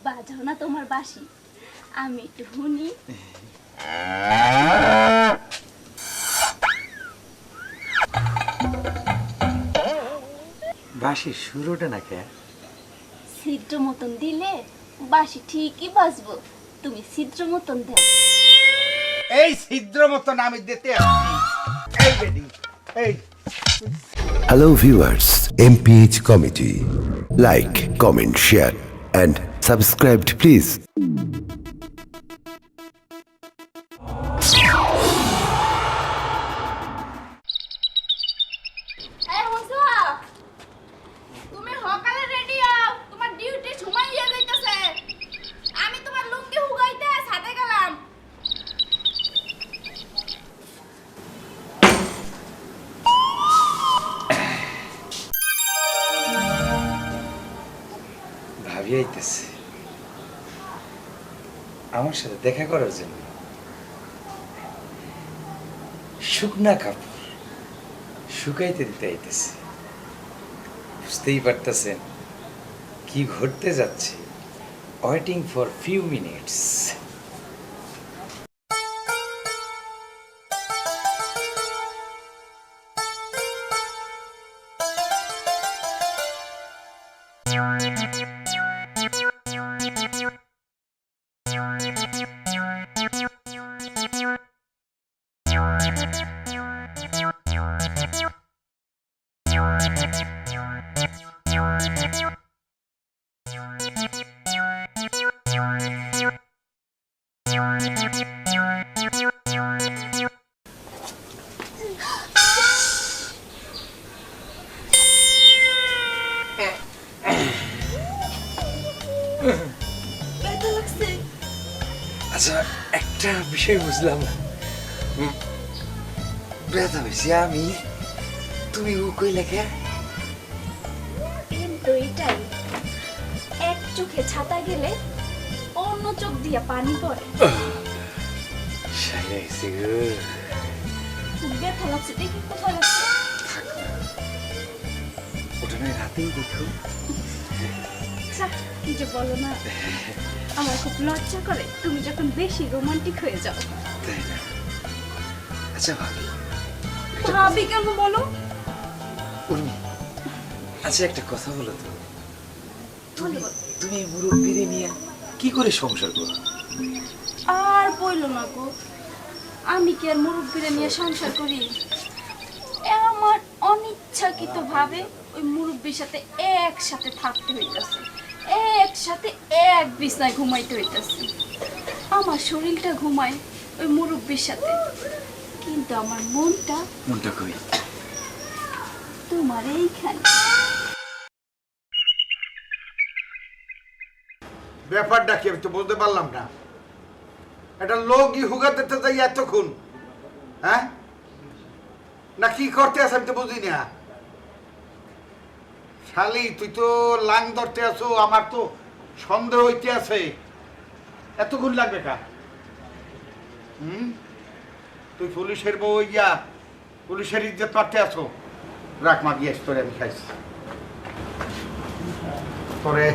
বাজাও না তোমার বাঁশি, আমি একটু শুনি। বাঁশির সুর ওঠে না কে? ছিদ্র মতন দিলে বাঁশি ঠিকই বাজবো, তুমি ছিদ্র মতন দাও। এই ছিদ্র মতন আমি দিতে আসছি। এই বেডি, এই Hello viewers, MPH Comedy. Like, comment, share and subscribe please. তুমি সকালে রেডি হও, তোমার ডিউটি সময় হয়ে যাইতেছে। আমি তোমার লুঙ্গি হুগাইতে ছাদে গেলাম। ভাবি আইতেছে আমার সাথে দেখা করার জন্য। শুকনা কাপড় শুকাইতে দিতে আইতেছে। বুঝতেই পারতেছেন কি ঘটতে যাচ্ছে। Waiting for few minutes. ব্যথা লাগছে? আচ্ছা একটা বিষয় বুঝলাম না। ব্যথা হয়েছি আমি, তুমি ও কইলে কে? কিন্তু এটাই, এক চোখে ছাতা গেলে অন্য চোখ দিয়া পানি পড়ে। সাইরা গেছে গো। ব্যথা লাগছে দেখি, কোথায় লাগছে? থাক না, ওটা নয় রাতেই দেখো। আচ্ছা, কি যে বলো না, আমার খুব লজ্জা করে তুমি যখন বেশি রোমান্টিক হয়ে যাও। তাই না? আচ্ছা ভাবি, ভাবি কেন বলো? উর্মি, আচ্ছা একটা কথা বলো তো, বলো। তুমি মুরব্বীরে নিয়ে কি করে সংসার করো? আর বইলো না গো, আমি কি আর মুরব্বীরে নিয়ে সংসার করি? আমার অনিচ্ছাকৃত ভাবে ওই মুরব্বীর সাথে একসাথে থাকতে হইতাছে, একসাথে এক বিছানায় ঘুমাইতে হইতাছে। আমার শরীরটা ঘুমায় ওই মুরব্বীর সাথে, কিন্তু আমার মনটা কই? তোমার এইখানে। ব্যাপারটা কি আমি তো বলতে পারলাম না। একটা লোকই হুগা দিতে যাই এতক্ষণ, হ্যাঁ না কি করতে আছে আমি তো বুঝি না। শালি তুই তো লাং ধরতে আছো, আমার তো সন্দেহ হইতে আছে। এতক্ষণ লাগবে কা? তুই পুলিশের বউ ইয়া, পুলিশের ইজ্জত মারতে আছো। রাখ মা গিয়ে তোরে আমি খাইছি। তোরে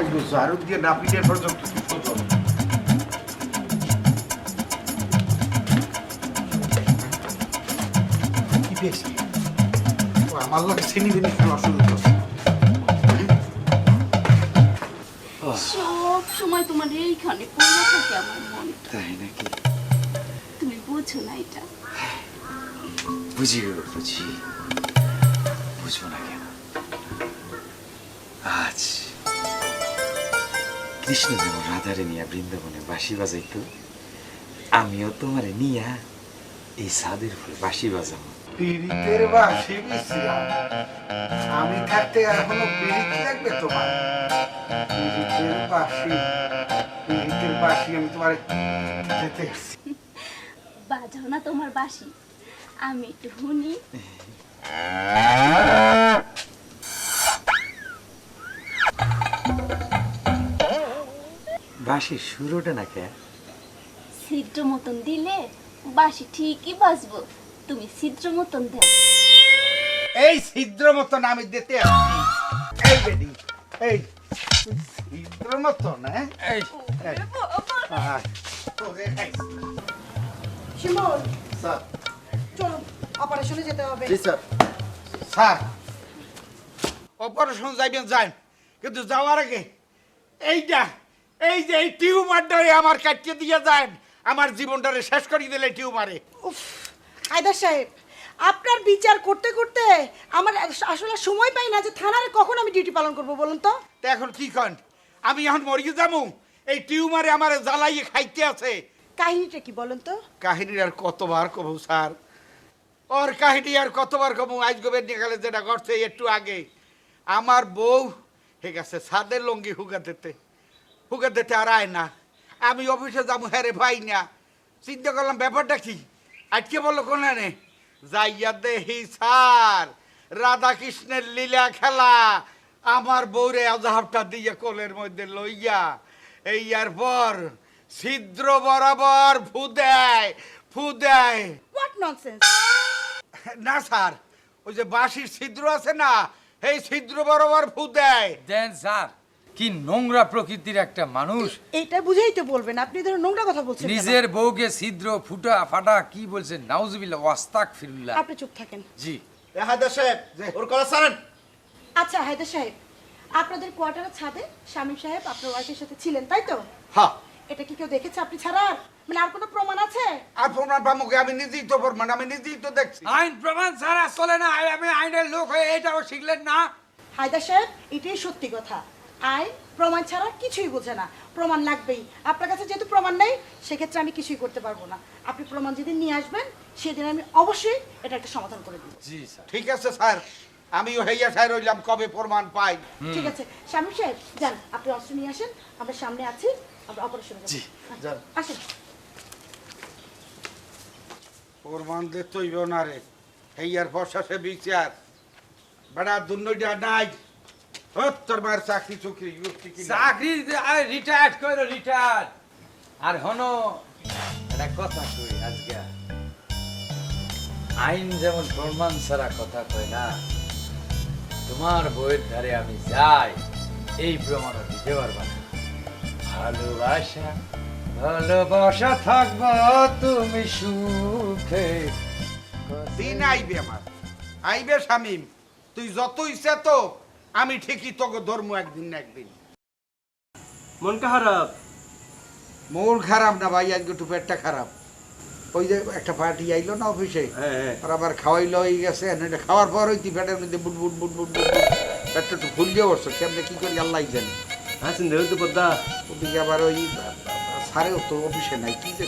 একটু ঝাড়ু দিয়ে না পিঠে পর্যন্ত কি পেয়েছি আমার লোক চিনি বিনি খেলা শুরু করছে। সব সময় তোমার এইখানে পড়ে থাকে আমার মন। তাই নাকি? তুমি বুঝো না এটা। বুঝি গো, বুঝি। বুঝবো না কেন? আজ কৃষ্ণ যেমন রাধারে নিয়ে বৃন্দাবনে বাঁশি বাজাইতো, আমিও তোমারে নিয়া এই ছাদের উপরে বাঁশি বাজাবো। পিরিতের বাঁশি বিছিলাম, আমি থাকতে এখনো পিরিত লাগবে তোমার? পিরিতের বাঁশি আমি তোমার যেতে বাজাও না তোমার বাঁশি, আমি একটু শুনি। বাঁশির সুর ওঠে না কে? ছিদ্র মতন দিলে বাঁশি ঠিকই বাজবো, তুমি ছিদ্র মতন দাও। এই ছিদ্র মতন আমি দিতে আসছি। এই বেডি, এই তোর মতো না এই শিমুল স্যার চলো অপারেশনে যেতে হবে স্যার অপারেশন যাইবেন যান, কিন্তু যাওয়ার আগে এই যে এই টিউমারটারে আমার কাটিয়ে দিয়ে যান, আমার জীবনটারে শেষ করে দিলে টিউমারে। উফ হায়দার সাহেব, আপনার বিচার করতে করতে আমার আসলে সময় পাই না যে থানারে কখন আমি ডিউটি পালন করব বলুন তো। তা এখন কি কন, আমি এখন মরিয়ে যাবো? এই টিউমারে আমার জ্বালাইয়ে খাইতে আছে। কাহিনীটা কি বলুন তো? কাহিনী আর কতবার কব স্যার, ওর কাহিনী আর কতবার কব। আজ গোবের নিকালে যেটা ঘটছে একটু আগে, আমার বউ ঠিক আছে ছাদের লঙ্গি হুগা দিতে আর আয় না। আমি অফিসে যাবো, হ্যাঁ রে ভাই না। চিন্তা করলাম ব্যাপারটা কি, আজকে বললো কোন যাইয়া দেহি স্যার রাধা কৃষ্ণের লীলা খেলা। আমার বউরে আজাবটা দিয়ে কোলের মধ্যে লইয়া এই আর পর ছিদ্র বরাবর ফু দেয়। What nonsense! না স্যার, ওই যে বাঁশির ছিদ্র আছে না, এই ছিদ্র বরাবর ফু দেয়। দেন স্যার, কি নোংরা প্রকৃতির একটা মানুষ। এটা বুঝেই তো বলবেন, আপনি ধরুন নোংরা কথা বলছেন কেন? নিজের বউকে ছিদ্র ফুটা ফাটা কি বলছেন, নাউজুবিল্লাহ ওয়াস্তাগফিরুল্লাহ। আপনি চুপ থাকেন। জি হায়দার সাহেব ওর কলা ছাড়েন। আচ্ছা হায়দার সাহেব, আপনাদের কোয়ার্টারের ছাদে শামীম সাহেব আপনার ওয়াইফের সাথে ছিলেন তাই তো? হ্যাঁ। এটা কি কেউ দেখেছে আপনি ছাড়ার? মানে আর কোনো প্রমাণ আছে? আর প্রমাণ পামুকে আমি নিজেই তো প্রমাণ, আমি নিজেই তো দেখছি। আইন প্রমাণ ছাড়া চলে না। আমি আইনের লোক হয়ে এটাও শিখলেন না। হায়দার সাহেব এটাই সত্যি কথা, আইন প্রমাণ ছাড়া কিছুই বোঝে না, প্রমাণ লাগবেই। আপনার কাছে যেহেতু প্রমাণ নেই, সেক্ষেত্রে আমি কিছুই করতে পারবো না। আপনি প্রমাণ যেদিন নিয়ে আসবেন সেদিন আমি অবশ্যই এটা একটা সমাধান করে দেবো। জি স্যার। ঠিক আছে স্যার, আমিও হইয়া স্যার রইলাম কবে প্রমাণ পাই। ঠিক আছে শামীম সাহেব যান, আপনি অস্ত্র নিয়ে আসেন, আমরা সামনে আছি, আমরা অপারেশনে যাব। আসেন। প্রমাণ দিতেইব না রে, হইয়ার প্রশাসে বিচার বেড়া দুর্নইটা নাই। তোর মায়ের চাকরি চুকরি চাকরি রিটায়ার্ড করো, রিটায়ার্ড। আর হনো একটা কথা কই আজকে, আইন যেমন প্রমাণ ছাড়া কথা কয় না, তোমার বইয়ের ধারে আমি যাই এই প্রমাণ দিতে পারবা না। ভালোবাসা থাকবো তুমি সুখে। দিন আইবে আমার, আইবে শামীম, তুই যত ইচ্ছা তো আমি ঠিকই তোকে ধর্ম একদিন না একদিন। মনটা খারাপ? মন খারাপ না ভাই, আজকে একটু পেটটা খারাপ। ওই যে একটা পার্টি আইলো না অফিসে, আর আবার খাওয়াইলো হয়ে গেছে, এটা খাওয়ার পর হইতি পেটের মধ্যে বুট বুট বুট বুট বুট পেটটা একটু ফুল দিয়ে বসছো, কেমনে কি করি আল্লাহ জানি। হ্যাঁ চিন্তা হইতে পদ্মা। ওদিকে আবার ওই সারেও তো অফিসে নাই, কি যে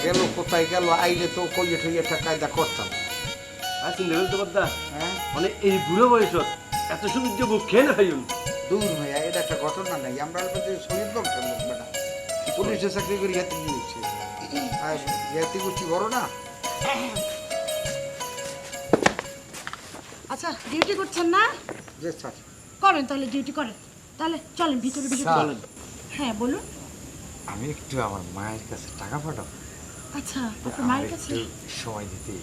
গেল কোথায় গেল, আইলে তো কইয়ে ঠইয়ে একটা কায়দা করতাম। হ্যাঁ চিন্তা হইতে পদ্মা, হ্যাঁ মানে এই বুড়ো বয়সত এত সুবিধা বুক খেয়ে না খাইন। দূর ভাইয়া, এটা একটা ঘটনা নাই। আমরা যে শহীদ বংশের লোক বেটা, পুলিশে চাকরি করি হাতে গিয়েছে, আর জাতি গোষ্ঠী বড় না। আচ্ছা ডিউটি করছেন না? যে স্যার করেন তাহলে, ডিউটি করেন তাহলে। চলেন ভিতরে ভিতরে চলেন। হ্যাঁ বলুন। আমি একটু আমার মায়ের কাছে টাকা পাঠাবো। আচ্ছা আপনার মায়ের কাছে সময় দিতে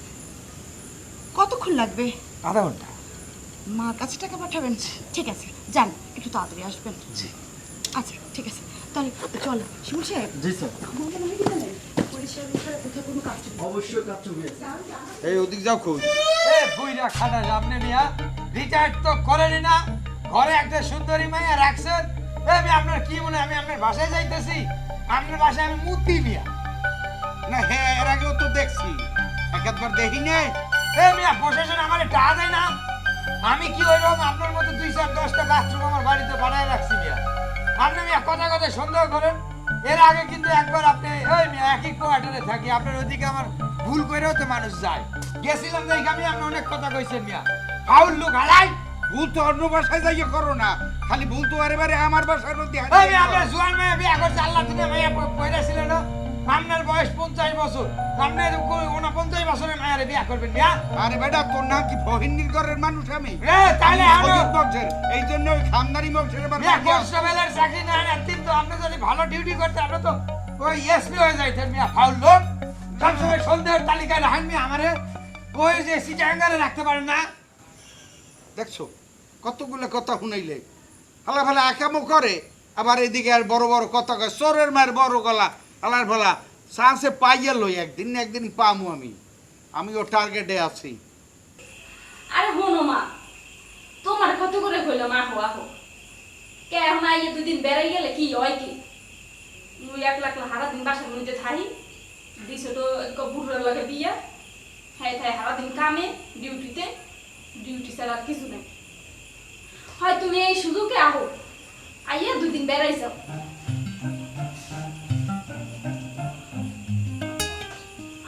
কতক্ষণ লাগবে? আধা ঘন্টা। মার কাছে টাকা পাঠাবেন? ঠিক আছে যান, একটু তাড়াতাড়ি আসবেন। জি আচ্ছা ঠিক আছে তাহলে চলো। শিমুল সাহেব। জি স্যার। অবশ্যই কাজ চলবে। এই ওদিক যাও খুব। এ বুইরা খাটা আপনি মিয়া রিটায়ার্ড তো করেনি না, ঘরে একটা সুন্দরী মাইয়া রাখছেন। আমি আপনার কি মনে, আমি আপনার বাসায় যাইতেছি, আপনার বাসায় আমি মুতি মিয়া। না হ্যাঁ, এর আগেও তো দেখছি, একবার দেখি নাই। এ মিয়া প্রশাসন আমার টাকা দেয় না, আমি কি ওইরকম আপনার মতো 2-10টা বাথরুম আমার বাড়িতে বানায় রাখছি মিয়া। আপনি মিয়া কথা কথা সন্দেহ করেন। এর আগে কিন্তু একবার আপনি ওই মিয়া একই কোয়ার্টারে থাকি, আপনার ওদিকে আমার ভুল করেও তো মানুষ যায় গেছিলাম, দেখি আমি আপনি অনেক কথা কইছেন মিয়া। ফাউল লোক হালাই। ভুল তো অন্য বাসায় যাইয়ে করো না, খালি ভুল তো বারে আমার বাসার মধ্যে। ওই মিয়া আপনার জোয়ান মেয়ে বিয়া করছে, আল্লাহ তুমি মেয়ে পয়রা না, আপনার বয়স 50 বছর, আপনি 49 বছরের মেয়েরে বিয়া করবেন মিয়া? আরে বেটা, তোর নাম কি ফহিনীর ঘরের মানুষ আমি? তাহলে এই জন্য ওই খামদারি বংশের কনস্টেবলের চাকরি না কিন্তু আপনি যদি ভালো ডিউটি করতে আপনি তো ওই এসপি হয়ে যাইতেন মিয়া। ফাউল লোক, সবসময় সন্দেহের তালিকায় রাখেন মিয়া আমারে, ওই যে সিটাঙ্গারে রাখতে পারেন না। দেখছো কতগুলো কথা শুনাইলে, হালা ফালা একামো করে, আবার এদিকে আর বড় বড় কথা কয় চোরের মায়ের বড় গলা আলার ফলা চান্সে পাইয়া লই একদিন না একদিন পামু আমিও টার্গেটে আছি। আরে হনো মা, তোমার কত করে কইলাম আহো আহো, কে এখন আইয়ে 2 দিন বেড়াই গেলে কি হয় কি? মুই একলা একলা হারা দিন বাসার মধ্যে থাকি, দিছো তো বুড়ার লাগে বিয়া, হ্যাঁ তাই হারা দিন কামে ডিউটিতে, ডিউটি ছাড়া আর কিছু নাই। হয় তুমি এই সুযোগে আহো, আইয়া 2 দিন বেড়াই যাও।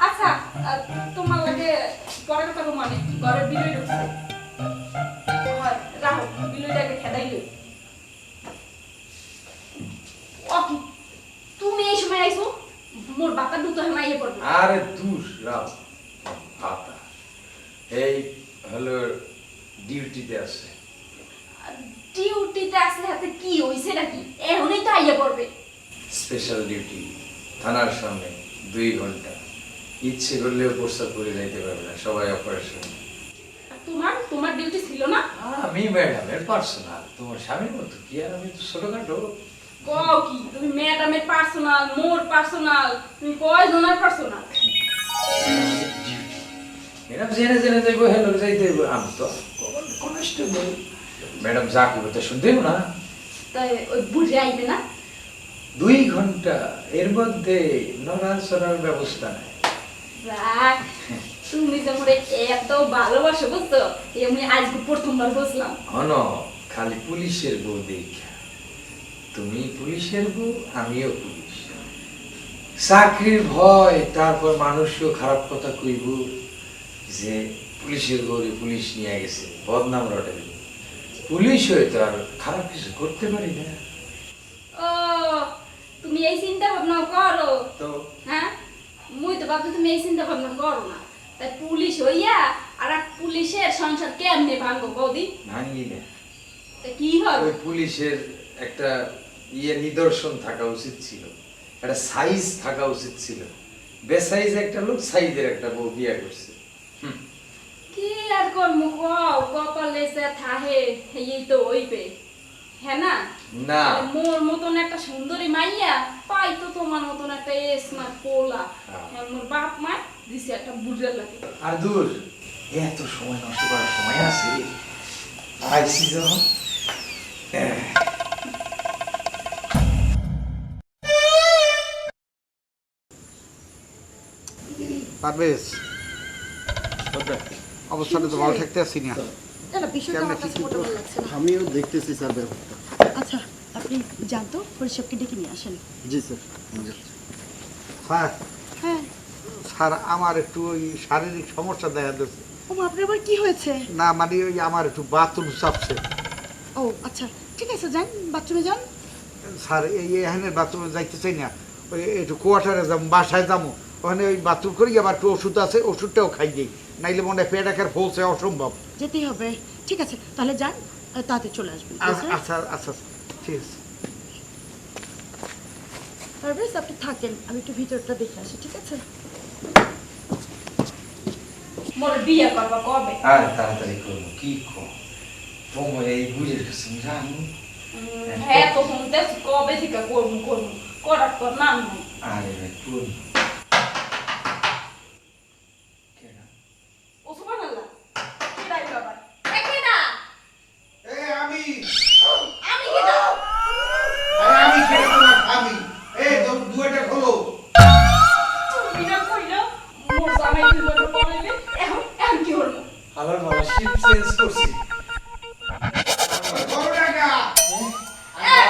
আচ্ছা তোমার লাগে পরে কথা মানে ঘরের বিলই ঢুকছে, হয় রাহো বিলইটাকে খেদাই লই। ওকে তুমি এই সময় আইছো, মোর বাতা দুটো হেমাইয়ে পড়বে। আরে দূর রাও পাতা, এই হলো ডিউটিতে আছে। ডিউটিতে আসলে হাতে কি হইছে নাকি? এখনই তো আইয়ে পড়বে। স্পেশাল ডিউটি, থানার সামনে 2 ঘন্টা, ইচ্ছে করলেও প্রস্তাব করে যাইতে পারবে না, সবাই অপারেশন। আর তোমার ডিউটি ছিল না? আমি ম্যাডামের পার্সোনাল, তোমার স্বামীর মতো কি আর আমি তো ছোটখাটো। কও কি তুমি ম্যাডামের পার্সোনাল, মোর পার্সোনাল, তুমি কয়জনের পার্সোনাল? ম্যাডাম জেনে জেনে যাইবো, হ্যালো যাইতে হইব, আমি তো কনস্টেবল। ম্যাডাম যা করবে তো শুনতেই না। তাই ওই বুঝে আইবে না? 2 ঘন্টা, এর মধ্যে নড়াচড়ার ব্যবস্থা নাই। রাখ, তুমি যে মোরে এত ভালোবাসো বুঝছো, আমি আজকে প্রথমবার বুঝলাম। হন খালি পুলিশের বউ দেখা, তুমি পুলিশের বউ, আমিও পুলিশ। চাকরির ভয়, তারপর মানুষও খারাপ কথা কইব যে পুলিশের বউরে পুলিশ নিয়ে গেছে, বদনাম রটে দেব। পুলিশ হয়ে তো আর খারাপ কিছু করতে পারি না। ও তুমি এই চিন্তা ভাবনা করো তো হ্যাঁ? মুই তো ভাবছি তুমি এই চিন্তা ভাবনা করো না, তাই পুলিশ হইয়া আর এক পুলিশের সংসার কেমনে ভাঙবো বৌদি? ভাঙি না, তা কি হবে? ওই পুলিশের একটা নিদর্শন থাকা উচিত ছিল, একটা সাইজ থাকা উচিত ছিল। বেসাইজ একটা লোক সাইজের একটা বউ বিয়ে করছে। কি আর করবো কও, কপালে সে থাহে এই তো হইবে, হ্যাঁ না? না মোর মতন একটা সুন্দরী মাইয়া পাই তো তোমার মতন একটা স্মার্ট পোলা, হ্যাঁ, মোর বাপ মা দিছে একটা বুঝে লাগে। আর দূর, এত সময় নষ্ট করার সময় আছে? আইসি যখন পারবেশ অবস্থাটা তো ভালো থাকতে আসি না। না না, বিষয়টা কেমনে আমার কি কাছে করতে মোটেও ভালো লাগছে না। আমিও দেখতেছি স্যার ব্যাপারটা। আচ্ছা আপনি জানতো পরিষদকে ডেকে নিয়ে আসেন। জি স্যার। স্যার হ্যাঁ। স্যার আমার একটু ওই শারীরিক সমস্যা দেখা দিচ্ছে। ও আপনার আবার কি হয়েছে? না মানে ওই আমার একটু বাথরুম চাপছে। ও আচ্ছা ঠিক আছে, যান বাথরুমে যান। স্যার এই এখানের বাথরুমে যাইতে চাই না, ওই একটু কোয়ার্টারে যাবো, বাসায় যাবো, ওখানে ওই বাথরুম করি, আবার একটু ওষুধ আছে, ওষুধটাও খাই দিই, নাইলে মনে হয় পেট একার ফলছে অসম্ভব। যেতেই হবে, ঠিক আছে তাহলে যান, তাড়াতাড়ি চলে আসবেন। আচ্ছা আচ্ছা ঠিক আছে। পারভেজ আপনি থাকেন, আমি একটু ভিতরটা দেখে আসি, ঠিক আছে? মোর বিয়ে করবা কবে? আর তাড়াতাড়ি করবো, কি কম তোমার এই বুঝের কাছে জানো। হ্যাঁ তো শুনতে কবে থেকে করবো করার তো নাম নাই। আরে কোন ও সুবহানাল্লাহ, কি রাইলো আবার? একে না আমি আমি কি না? আমি খেয়ে তোমার স্বামী, এই দুয়ারটা খোলো। তুমি না কইলো মোর জামাই তুই বলতে পারবে, এখন কি হলো? আবার বলা শিফট চেঞ্জ করছি। বড় টাকা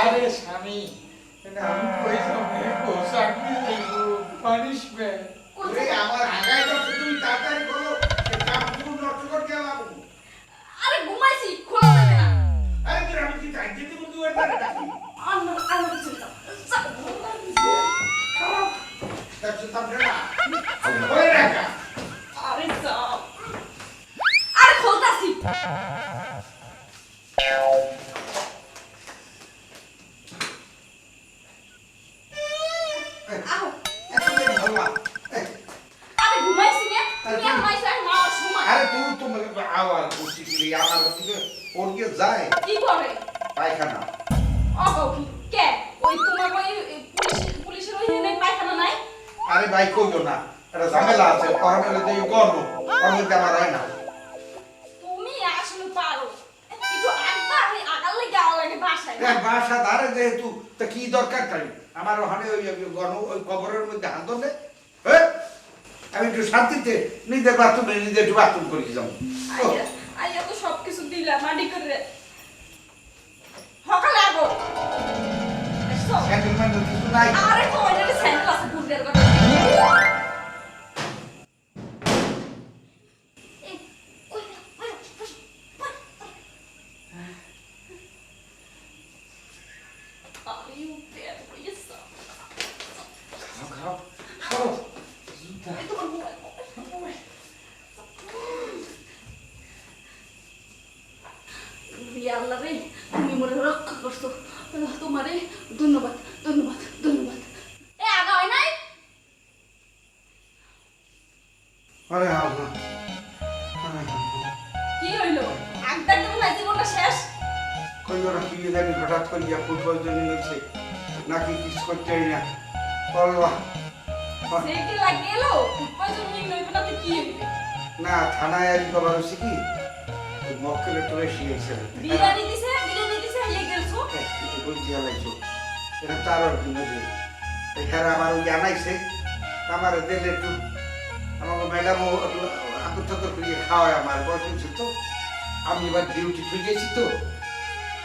আরে স্বামী, আমি কইলাম চাকরি দেব, পানিশমেন্ট। ওরে আমার আগায় যাচ্ছে, তুমি তাড়াতাড়ি করো, এই কাপড় নষ্ট করে গেলাম। আরে ঘুমাইছি, খোলা যাবে না। আরে তোর আমি কি চাই যেতে বন্ধু একবার ডাকি আমার কিছু না। তারপর তারপরে না ওই টাকা আরে যাও, আরে খোলতাছি। আও, আরে ঘুমাইছি না, তুমি এখন আইছো, এখন আমার সময়। আরে তুই তোমার আওয়াজ করছি কি আমার দিকে ওর গিয়ে যায় কি করে? পায়খানা। ও কি কে? আরে ভাই কইও না, এটা ঝামেলা আছে, কখন হলে তো গর্ব, অনেক আমার হয় না। তুমি আসলে পারো একটু আগাল লাগে আওয়া লাগে বাসায় হ্যাঁ, বাসা ধারে যেহেতু তা কি দরকার তাই আমার ওখানে ওই গণ ওই কবরের মধ্যে হাত ধরলে আমি একটু শান্তিতে নিজের বাথরুমে নিজে একটু বাথরুম করে যাবো। আইয়া আইয়া তো সবকিছু দিলাম মাটি করে সকালে আগো স্যান্ডেল ম্যান্ডেল কিছু নাই। আরে তো ওইটা স্যান্ডেল আছে বুড়দের কথা খাও খাও খাও। আল্লাহ রে তুমি মনে রক্ষা করছো তোমারে ধন্যবাদ ধন্যবাদ ধন্যবাদ এ আগা হয় নাই আরে আল্লাহ, কি হইলো আগদার তো না জীবনটা শেষ কইও না কি জানি হঠাৎ করিয়া ফুটবল জন্য হয়েছে নাকি কিছু করতে হয় না। আল্লাহ, সে কি লাগে এলো পয়জন নিন নইবে না তো কি হইবে না থানায় আর খবর হচ্ছে কি মক্কেল একটু বেশি হয়েছে। বিরিয়ানি দিছে ইয়ে গেলছো বলছি আলাইছো এটা তার আর কি বুঝে এখানে আমার ওই আনাইছে আমার দিলে একটু আমাকে ম্যাডামও আকুত করিয়ে খাওয়ায় আমার বয়স হচ্ছে তো আমি এবার ডিউটি ঠিক গেছি তো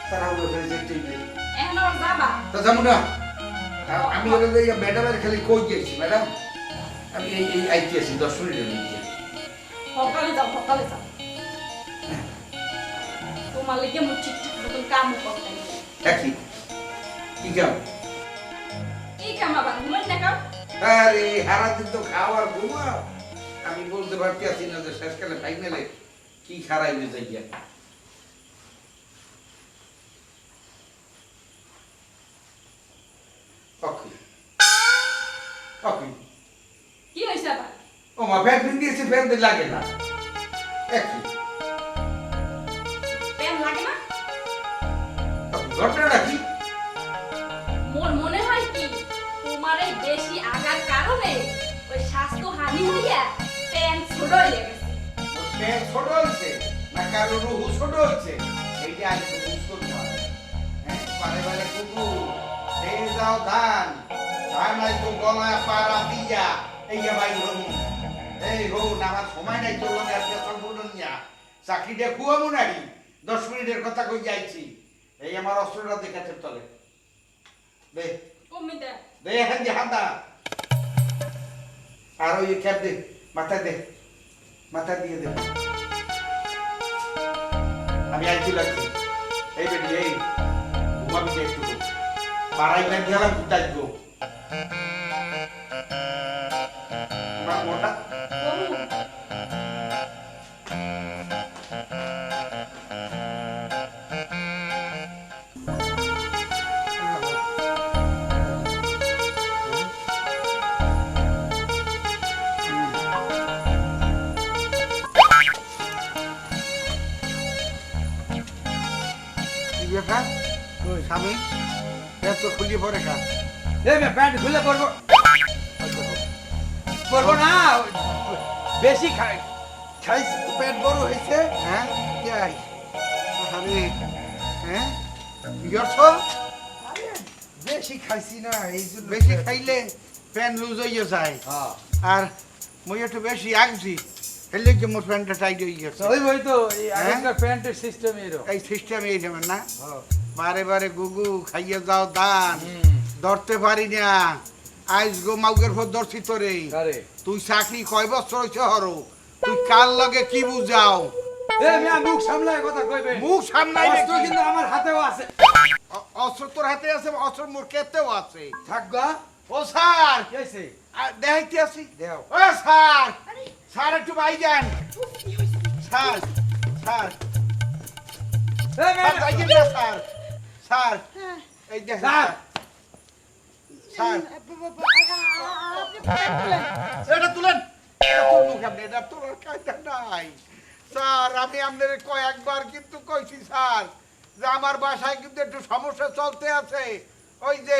তারা ওগুলো ফেলে যেতেই নেই এখন আবার যাবা তা যাবো না আমি ওদের ম্যাডামের খালি কই গেছি ম্যাডাম আমি এই আইটি আছি 10 মিনিটের মধ্যে সকালে যাও তোমার লেগে মুখ ঠিকঠাক মতন কামও করতে নেই একই কি কাম কি কাম আবার ঘুমেন না কাম আরে সারাদিন তো খাওয়ার ঘুমাও আমি বলতে পারতে আছি না যে শেষকালে ফাইনালে কি খারাইবে যাইয়া ওকে ওকে কি হইছে আবার ও মা ব্যাগ দিয়েছে ফের লাগে না একই প্যান লাগে না ঘটনাটা কি মোর মনে হয় কি তোমার এই বেশি আগার কারণে ওই স্বাস্থ্য হানি হইয়া প্যান ছোট হয়ে গেছে প্যান্ট ছোট হয়েছে না কারো রুহু ছোট হয়েছে এইটা আগে তো বুঝ করতে হবে হ্যাঁ পারে পারে কুকুর এই যাও ধান ধান আই তো গলায় পাড়া দিয়া এই ভাই হমু এই হো আমার সময় নাই তোর লগে আর পেছন ফুটন নিয়া চাকরিটা খুয়াবো নাকি 10 মিনিটের কথা কই যাইছি এই আমার অস্ত্রটা দেখাতে তলে দে কমে দে দে এখন যে হাতা আর ওই ক্যাপ দে মাথা দিয়ে দে আমি আইছি লাগছি এই বেটি এই ঘুমাবি যে একটু পাড়াই না গেলাম কোথায় গো মোটা কমু ব্যাপার স্বামী এত খুলিয়ে পরে খা এই মে প্যান্ট খুলে পরবো পরবো না বেশি খাই খাইস তো পেট বড় হয়েছে হ্যাঁ যাই আরে হ্যাঁ ইয়ারছ বেশি খাইছি না এই জন্য বেশি খাইলে প্যান্ট লুজ হয়ে যায় হ্যাঁ আর মই একটু বেশি আগছি হেলে যে মোর প্যান্টটা টাইট হয়ে গেছে ওই বই তো এই হ্যাঁ? আগেকার প্যান্টের সিস্টেম এরো এই সিস্টেম এই যেমন না বারে বারে গুগু খাইয়ে যাও দান ধরতে পারি না আইস গো মাউগের পর ধরছি তোরে আরে তুই চাকরি কয় বছর হয়েছে হরো তুই কার লগে কি বুঝাও এই মিয়া মুখ সামলায় কথা কইবে মুখ সামলাই অস্ত্র কিন্তু আমার হাতেও আছে অস্ত্র তোর হাতে আছে অস্ত্র মোর কেতেও আছে থাকবা ও স্যার কি হইছে দেখাইতে আছি দেও ও স্যার স্যার একটু বাই যান স্যার স্যার এই স্যার যাইয়েন না স্যার স্যার এই দেখেন স্যার। স্যার আপনি প্যান্ট খুলেন। এটা তুলেন এটা তুলুন আপনি এটা তোলার কায়দা নাই স্যার আমি আপনাদের কয়েকবার কিন্তু কইছি স্যার যে আমার বাসায় কিন্তু একটু সমস্যা চলতে আছে ওই যে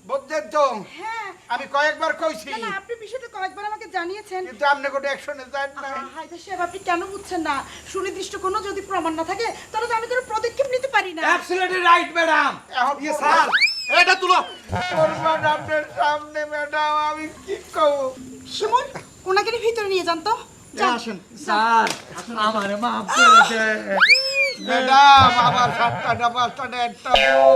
বুঝছেন তো হ্যাঁ আমি কয়েকবার কইছি না না আপনি বিষয়টা কয়েকবার আমাকে জানিয়েছেন। কিন্তু আপনি কোনো অ্যাকশনে যান না। হায়দা সাহেব আপনি কেন বুঝছেন না? সুনির্দিষ্ট কোনো যদি প্রমাণ না থাকে তাহলে তো আমি কোনো পদক্ষেপ নিতে পারি না। Absolutely right madam. এখন স্যার এটা তুলো। প্রমাণ আপনার সামনে ম্যাডাম, আমি কি করব? শিমুল ওনাকে নিয়ে ভিতরে নিয়ে যান তো। যান। স্যার আমারে মাফ করে দেন ম্যাডাম আমার 7টা 5টা একটা বউ